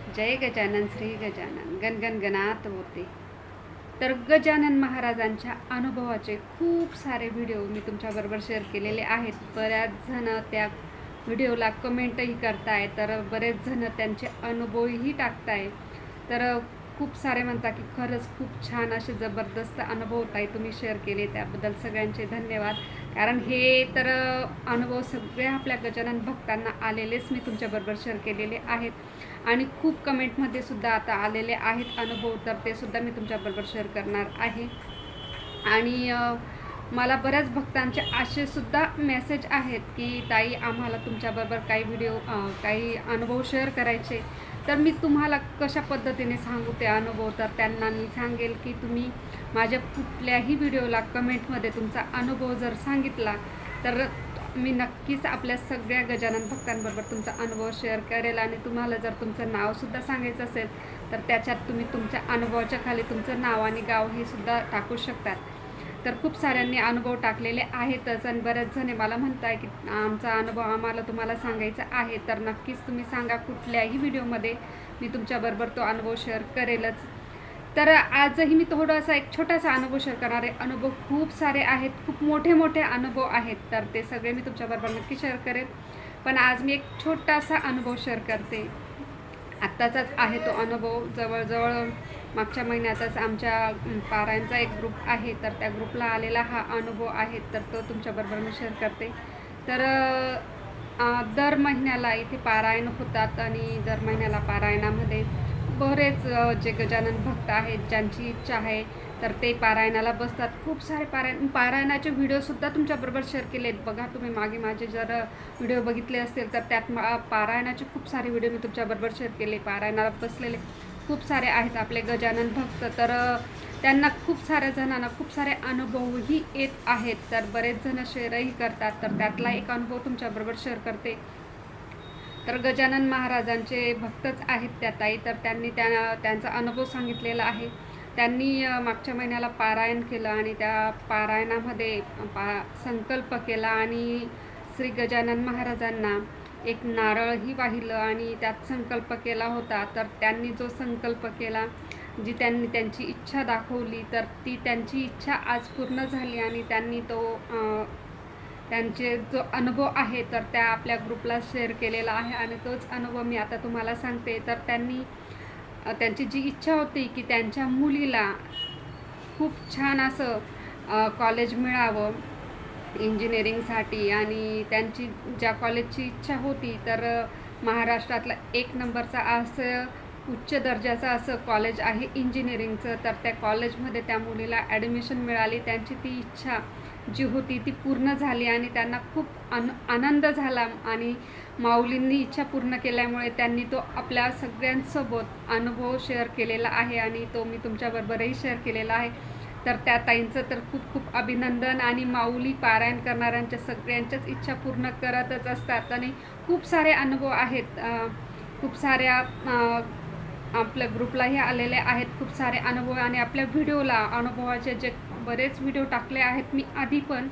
जय गजानन श्री गजानन गणगण गणात होते. तर गजानन महाराजांच्या अनुभवाचे खूप सारे व्हिडिओ मी तुमच्याबरोबर शेअर केलेले आहेत. बऱ्याच जण त्या व्हिडिओला कमेंटही करताय, तर बरेच जण त्यांचे अनुभवही टाकताय. तर खूप सारे म्हणता की खरंच खूप छान असे जबरदस्त अनुभव ताई तुम्ही शेअर केले, त्याबद्दल सगळ्यांचे धन्यवाद. कारण हे तर अनुभव सगळे आपल्या गजानन भक्तांना आलेलेच मी तुमच्याबरोबर शेअर केलेले आहेत आणि खूप कमेंटमध्ये सुद्धा आता आलेले आहेत अनुभव, तर ते सुद्धा मी तुमच्याबरोबर शेअर करणार आहे. आणि मला बऱ्याच भक्तांचे असे सुद्धा मेसेज आहेत की ताई आम्हाला तुमच्याबरोबर काही व्हिडिओ काही अनुभव शेअर करायचे, तर मी तुम्हाला कशा पद्धतीने सांगू ते अनुभव. तर त्यांना मी सांगेल की तुम्ही माझ्या कुठल्याही व्हिडिओला कमेंटमध्ये तुमचा अनुभव जर सांगितला तर मी नक्कीच आपल्या सगळ्या गजानन भक्तांबरोबर तुमचा अनुभव शेअर करेल. आणि तुम्हाला जर तुमचं नावसुद्धा सांगायचं असेल तर त्याच्यात तुम्ही तुमच्या अनुभवाच्या खाली तुमचं नाव आणि गाव हे सुद्धा टाकू शकतात. तर खूप साऱ्यांनी अनुभव टाकलेले आहेतच आणि बऱ्याच जणे मला म्हणताय की आमचा अनुभव आम्हाला तुम्हाला सांगायचा आहे, तर नक्कीच तुम्ही सांगा. कुठल्याही व्हिडिओमध्ये मी तुमच्याबरोबर तो अनुभव शेअर करेलच. तर आजही मी थोडासा एक छोटासा अनुभव शेअर करणार आहे. अनुभव खूप सारे आहेत, खूप मोठे मोठे अनुभव आहेत, तर ते सगळे मी तुमच्याबरोबर नक्की शेअर करेन. पण आज मी एक छोटासा अनुभव शेअर करते. आत्ताचाच आहे तो अनुभव. जवळजवळ मागच्या महिन्यातच आमच्या पारायणचा एक ग्रुप आहे, तर त्या ग्रुपला आलेला हा अनुभव आहे, तर तो तुमच्याबरोबर मी शेअर करते. तर दर महिन्याला इथे पारायण होतात आणि दर महिन्याला पारायणामध्ये बरेच जे गजानन भक्त आहेत ज्यांची इच्छा आहे तर ते पारायणाला बसतात. खूप सारे पारायणाचे व्हिडिओसुद्धा तुमच्याबरोबर शेअर केले आहेत. बघा तुम्ही मागे माझे जर व्हिडिओ बघितले असतील तर त्यात पारायणाचे खूप सारे व्हिडिओ मी तुमच्याबरोबर शेअर केले. पारायणाला बसलेले खूप सारे आहेत आपले गजानन भक्त, तर त्यांना खूप साऱ्या जणांना खूप सारे अनुभवही येत आहेत, तर बरेच जण शेअरही करतात. तर त्यातला एक अनुभव तुमच्याबरोबर शेअर करते. तर गजानन महाराजांचे भक्तच आहेत त्या ताई, तर त्यांनी त्यांचा अनुभव सांगितलेला आहे. त्यांनी मागच्या महिन्याला पारायण केलं आणि त्या पारायणामध्ये संकल्प केला आणि श्री गजानन महाराजांना एक नारळही वाहिलं आणि त्यात संकल्प केला होता. तर त्यांनी जो संकल्प केला, जी त्यांनी त्यांची इच्छा दाखवली, तर ती त्यांची इच्छा आज पूर्ण झाली आणि त्यांनी तो त्यांचे जो अनुभव आहे तर त्या आपल्या ग्रुपला शेअर केलेला आहे आणि तोच अनुभव मी आता तुम्हाला सांगते. तर त्यांनी त्यांची जी इच्छा होती की त्यांच्या मुलीला खूप छान असं कॉलेज मिळावं इंजिनिअरिंगसाठी, आणि त्यांची ज्या कॉलेजची इच्छा होती तर महाराष्ट्रातला एक नंबरचा असं उच्च दर्जाचं असं कॉलेज आहे इंजिनिअरिंगचं, तर त्या कॉलेजमध्ये त्या मुलीला ॲडमिशन मिळाली. त्यांची ती इच्छा जी होती ती पूर्ण झाली आणि त्यांना खूप आनंद झाला आणि माऊलींनी इच्छा पूर्ण केल्यामुळे त्यांनी तो आपल्या सगळ्यांसोबत अनुभव शेअर केलेला आहे आणि तो मी तुमच्याबरोबरही शेअर केलेला आहे. तर त्या ताईंचं तर खूप खूप अभिनंदन. आणि माऊली पारायण करणाऱ्यांच्या सगळ्यांच्याच इच्छा पूर्ण करतच असतात आणि खूप सारे अनुभव आहेत. खूप साऱ्या आपल्या ग्रुपलाही आलेले आहेत खूप सारे अनुभव आणि आपल्या व्हिडिओला अनुभवाचे जे बरेच व्हिडिओ टाकले आहेत मी आधी पण,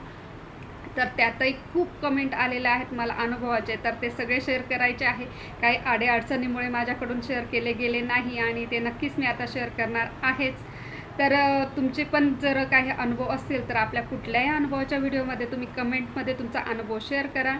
तर त्यातही खूप कमेंट आलेल्या आहेत मला अनुभवाचे, तर ते सगळे शेअर करायचे आहे. काही अडीअडचणीमुळे माझ्याकडून शेअर केले गेले नाही आणि ते नक्कीच मी आता शेअर करणार आहेच. तर तुमचे पण जर काही अनुभव असतील तर आपल्या कुठल्याही अनुभवाच्या व्हिडिओमध्ये तुम्ही कमेंटमध्ये तुमचा अनुभव शेअर करा,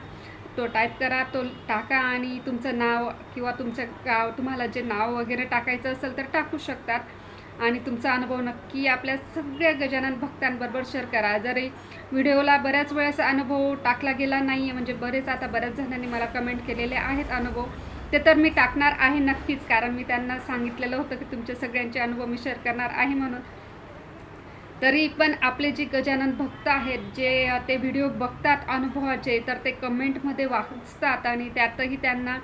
तो टाईप करा, तो टाका आणि तुमचं नाव किंवा तुमचं गाव, तुम्हाला जे नाव वगैरे टाकायचं असेल तर टाकू शकतात आणि तुमचा अनुभव नक्की आपल्या सगळ्या गजानन भक्तांबरोबर शेअर करा. जरी व्हिडिओला बऱ्याच वेळेस अनुभव टाकला गेला नाही आहे, म्हणजे बऱ्याच जणांनी मला कमेंट केलेले आहेत अनुभव, ते तर मी टाकणार आहे नक्कीच, कारण मी त्यांना सांगितलेलं होतं की तुमचे सगळ्यांचे अनुभव मी शेअर करणार आहे म्हणून. तरी पण आपले जे गजानन भक्त आहेत जे ते व्हिडिओ बघतात अनुभवाचे, तर ते कमेंटमध्ये वाचतात आणि त्यातही त्यांना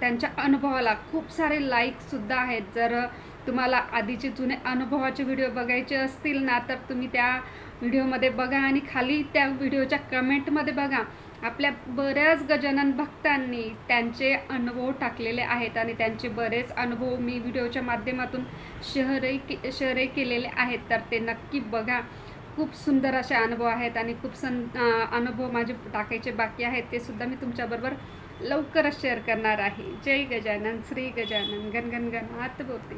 त्यांच्या अनुभवाला खूप सारे लाईकसुद्धा आहेत. जर तुम्हाला आधीचे जुने अनुभवाचे व्हिडिओ बघायचे असतील ना, तर तुम्ही त्या व्हिडिओमध्ये बघा आणि खाली त्या व्हिडिओच्या कमेंटमध्ये बघा, आपल्या बऱ्याच गजानन भक्तांनी त्यांचे अनुभव टाकलेले आहेत आणि त्यांचे बरेच अनुभव मी व्हिडिओच्या माध्यमातून शेअरही केलेले आहेत, तर ते नक्की बघा. खूप सुंदर असे अनुभव आहेत आणि खूप अनुभव माझे टाकायचे बाकी आहेत, ते सुद्धा मी तुमच्याबरोबर लवकरच शेअर करणार आहे. जय गजानन, श्री गजानन, गण गण गणात बोलते.